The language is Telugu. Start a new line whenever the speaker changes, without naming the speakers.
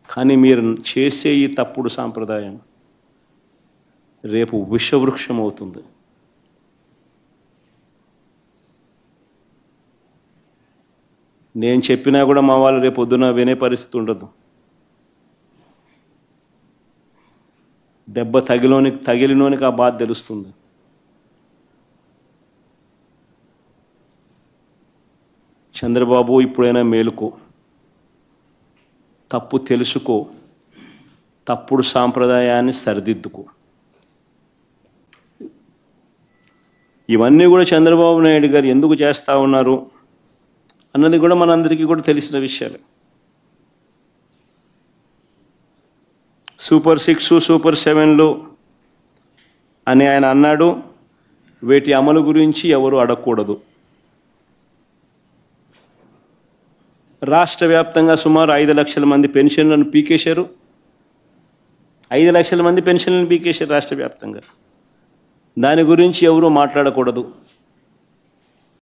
కానీ మీరు చేసే ఈ తప్పుడు సాంప్రదాయం రేపు విషవృక్షం అవుతుంది. నేను చెప్పినా కూడా మా వాళ్ళు రేపు పొద్దున వినే పరిస్థితి ఉండదు. దెబ్బ తగిలినోనికి ఆ బాధ తెలుస్తుంది. చంద్రబాబు, ఇప్పుడైనా మేలుకో, తప్పు తెలుసుకో, తప్పుడు సాంప్రదాయాన్ని సరిదిద్దుకో. ఇవన్నీ కూడా చంద్రబాబు నాయుడు గారు ఎందుకు చేస్తూ ఉన్నారు అన్నది కూడా మనందరికీ కూడా తెలిసిన విషయాలే. సూపర్ 6, సూపర్ 7లు అని ఆయన అన్నాడు. వీటి అమలు గురించి ఎవరు అడగకూడదు. రాష్ట్ర వ్యాప్తంగా సుమారు 5 లక్షల మంది పెన్షన్లను పీకేశారు. 5 లక్షల మంది పెన్షన్లను పీకేశారు రాష్ట్ర వ్యాప్తంగా. దాని గురించి ఎవరు మాట్లాడకూడదు.